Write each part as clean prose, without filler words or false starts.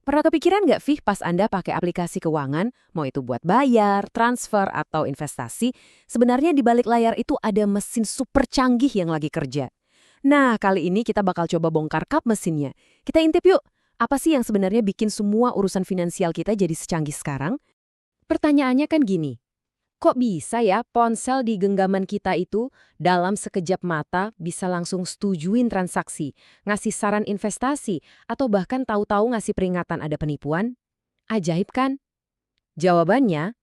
Pernah kepikiran nggak, Vih, pas Anda pakai aplikasi keuangan, mau itu buat bayar, transfer, atau investasi, sebenarnya di balik layar itu ada mesin super canggih yang lagi kerja. Nah, kali ini kita bakal coba bongkar kap mesinnya. Kita intip yuk, apa sih yang sebenarnya bikin semua urusan finansial kita jadi secanggih sekarang? Pertanyaannya kan gini, kok bisa ya ponsel di genggaman kita itu dalam sekejap mata bisa langsung setujuin transaksi, ngasih saran investasi, atau bahkan tahu-tahu ngasih peringatan ada penipuan? Ajaib kan? Jawabannya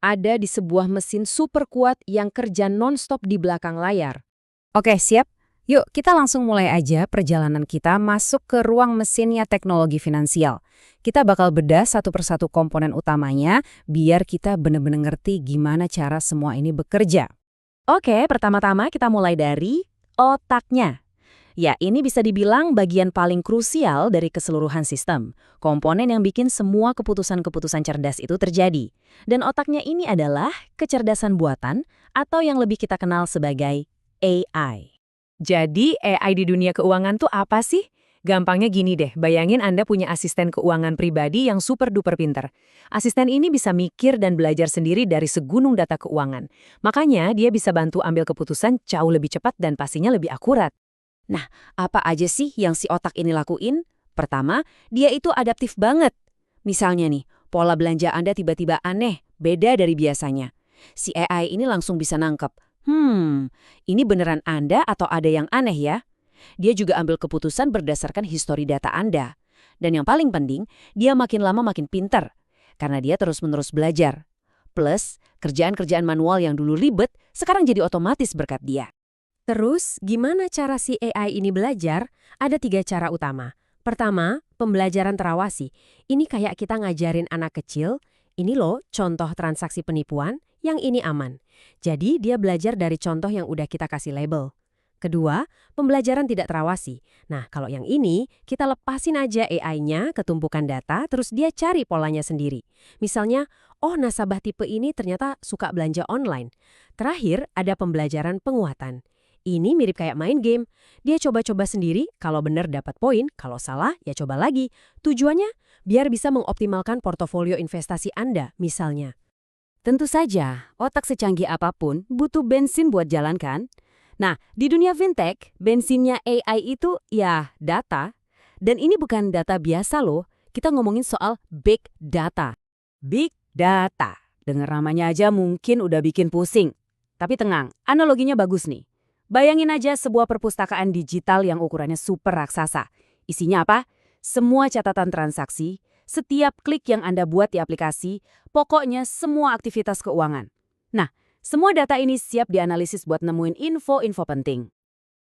ada di sebuah mesin super kuat yang kerja nonstop di belakang layar. Oke, siap? Yuk, kita langsung mulai aja perjalanan kita masuk ke ruang mesinnya teknologi finansial. Kita bakal bedah satu persatu komponen utamanya, biar kita benar-benar ngerti gimana cara semua ini bekerja. Oke, pertama-tama kita mulai dari otaknya. Ya, ini bisa dibilang bagian paling krusial dari keseluruhan sistem. Komponen yang bikin semua keputusan-keputusan cerdas itu terjadi. Dan otaknya ini adalah kecerdasan buatan atau yang lebih kita kenal sebagai AI. Jadi AI di dunia keuangan tuh apa sih? Gampangnya gini deh, bayangin Anda punya asisten keuangan pribadi yang super duper pinter. Asisten ini bisa mikir dan belajar sendiri dari segunung data keuangan. Makanya dia bisa bantu ambil keputusan jauh lebih cepat dan pastinya lebih akurat. Nah, apa aja sih yang si otak ini lakuin? Pertama, dia itu adaptif banget. Misalnya nih, pola belanja Anda tiba-tiba aneh, beda dari biasanya. Si AI ini langsung bisa nangkep. Ini beneran Anda atau ada yang aneh ya? Dia juga ambil keputusan berdasarkan histori data Anda. Dan yang paling penting, dia makin lama makin pinter. Karena dia terus-menerus belajar. Plus, kerjaan-kerjaan manual yang dulu ribet, sekarang jadi otomatis berkat dia. Terus, gimana cara si AI ini belajar? Ada 3 cara utama. Pertama, pembelajaran terawasi. Ini kayak kita ngajarin anak kecil, ini loh contoh transaksi penipuan, yang ini aman. Jadi dia belajar dari contoh yang udah kita kasih label. Kedua, pembelajaran tidak terawasi. Nah, kalau yang ini, kita lepasin aja AI-nya ke tumpukan data, terus dia cari polanya sendiri. Misalnya, oh nasabah tipe ini ternyata suka belanja online. Terakhir, ada pembelajaran penguatan. Ini mirip kayak main game. Dia coba-coba sendiri, kalau benar dapat poin, kalau salah ya coba lagi. Tujuannya, biar bisa mengoptimalkan portofolio investasi Anda, misalnya. Tentu saja, otak secanggih apapun butuh bensin buat jalan kan? Nah, di dunia fintech, bensinnya AI itu ya data. Dan ini bukan data biasa loh, kita ngomongin soal big data. Big data, dengar namanya aja mungkin udah bikin pusing. Tapi tenang, analoginya bagus nih. Bayangin aja sebuah perpustakaan digital yang ukurannya super raksasa. Isinya apa? Semua catatan transaksi, setiap klik yang Anda buat di aplikasi, pokoknya semua aktivitas keuangan. Nah, semua data ini siap dianalisis buat nemuin info-info penting.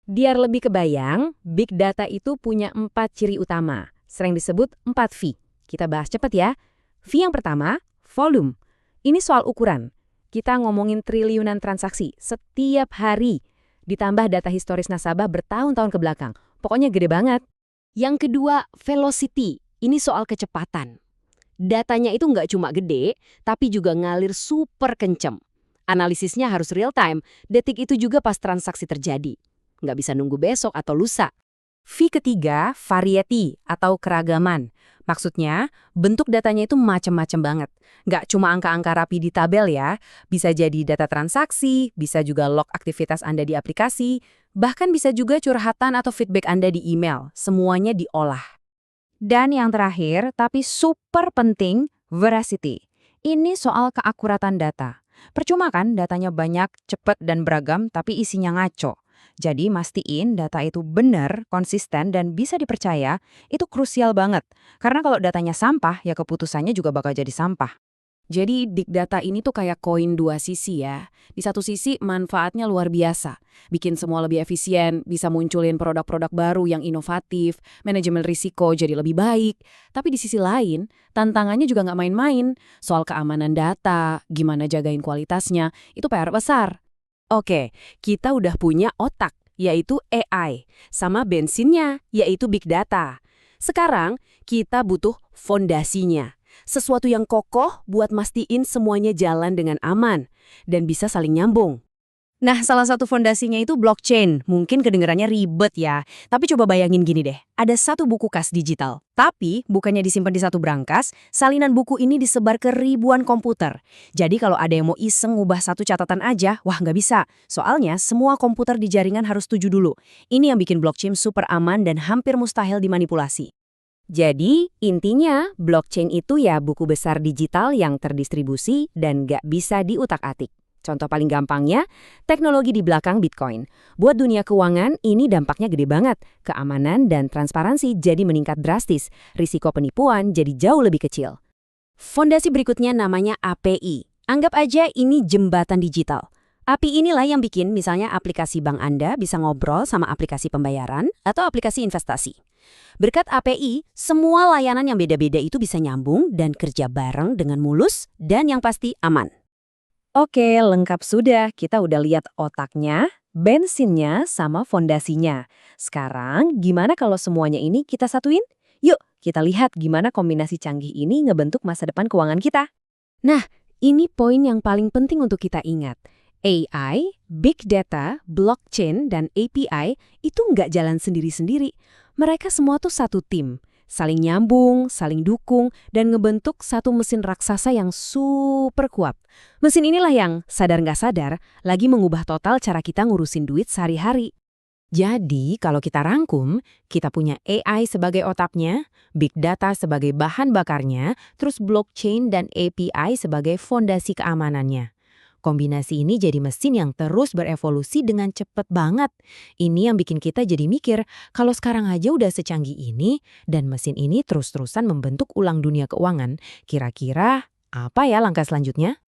Biar lebih kebayang, big data itu punya 4 ciri utama, sering disebut 4 V. Kita bahas cepet ya. V yang pertama, volume. Ini soal ukuran. Kita ngomongin triliunan transaksi setiap hari, ditambah data historis nasabah bertahun-tahun ke belakang. Pokoknya gede banget. Yang kedua, velocity. Ini soal kecepatan. Datanya itu nggak cuma gede, tapi juga ngalir super kencem. Analisisnya harus real time, detik itu juga pas transaksi terjadi. Nggak bisa nunggu besok atau lusa. V ketiga, variety atau keragaman. Maksudnya, bentuk datanya itu macam-macam banget. Nggak cuma angka-angka rapi di tabel ya, bisa jadi data transaksi, bisa juga log aktivitas Anda di aplikasi, bahkan bisa juga curhatan atau feedback Anda di email. Semuanya diolah. Dan yang terakhir, tapi super penting, veracity. Ini soal keakuratan data. Percuma kan datanya banyak, cepat dan beragam, tapi isinya ngaco. Jadi mastiin data itu benar, konsisten, dan bisa dipercaya, itu krusial banget. Karena kalau datanya sampah, ya keputusannya juga bakal jadi sampah. Jadi big data ini tuh kayak koin 2 sisi ya. Di satu sisi manfaatnya luar biasa. Bikin semua lebih efisien, bisa munculin produk-produk baru yang inovatif, manajemen risiko jadi lebih baik. Tapi di sisi lain, tantangannya juga nggak main-main. Soal keamanan data, gimana jagain kualitasnya, itu PR besar. Oke, kita udah punya otak, yaitu AI. Sama bensinnya, yaitu big data. Sekarang, kita butuh fondasinya. Sesuatu yang kokoh buat mastiin semuanya jalan dengan aman dan bisa saling nyambung. Nah, salah satu fondasinya itu blockchain. Mungkin kedengarannya ribet ya. Tapi coba bayangin gini deh. Ada satu buku kas digital. Tapi bukannya disimpan di satu brankas, salinan buku ini disebar ke ribuan komputer. Jadi kalau ada yang mau iseng ngubah satu catatan aja, wah nggak bisa. Soalnya semua komputer di jaringan harus setuju dulu. Ini yang bikin blockchain super aman dan hampir mustahil dimanipulasi. Jadi, intinya blockchain itu ya buku besar digital yang terdistribusi dan nggak bisa diutak-atik. Contoh paling gampangnya, teknologi di belakang Bitcoin. Buat dunia keuangan, ini dampaknya gede banget. Keamanan dan transparansi jadi meningkat drastis. Risiko penipuan jadi jauh lebih kecil. Fondasi berikutnya namanya API. Anggap aja ini jembatan digital. API inilah yang bikin misalnya aplikasi bank Anda bisa ngobrol sama aplikasi pembayaran atau aplikasi investasi. Berkat API, semua layanan yang beda-beda itu bisa nyambung dan kerja bareng dengan mulus dan yang pasti aman. Oke, lengkap sudah. Kita udah lihat otaknya, bensinnya, sama fondasinya. Sekarang, gimana kalau semuanya ini kita satuin? Yuk, kita lihat gimana kombinasi canggih ini ngebentuk masa depan keuangan kita. Nah, ini poin yang paling penting untuk kita ingat. AI, Big Data, Blockchain, dan API itu nggak jalan sendiri-sendiri. Mereka semua tuh satu tim. Saling nyambung, saling dukung, dan ngebentuk satu mesin raksasa yang super kuat. Mesin inilah yang, sadar nggak sadar, lagi mengubah total cara kita ngurusin duit sehari-hari. Jadi, kalau kita rangkum, kita punya AI sebagai otaknya, Big Data sebagai bahan bakarnya, terus blockchain dan API sebagai fondasi keamanannya. Kombinasi ini jadi mesin yang terus berevolusi dengan cepet banget. Ini yang bikin kita jadi mikir, kalau sekarang aja udah secanggih ini, dan mesin ini terus-terusan membentuk ulang dunia keuangan, kira-kira apa ya langkah selanjutnya?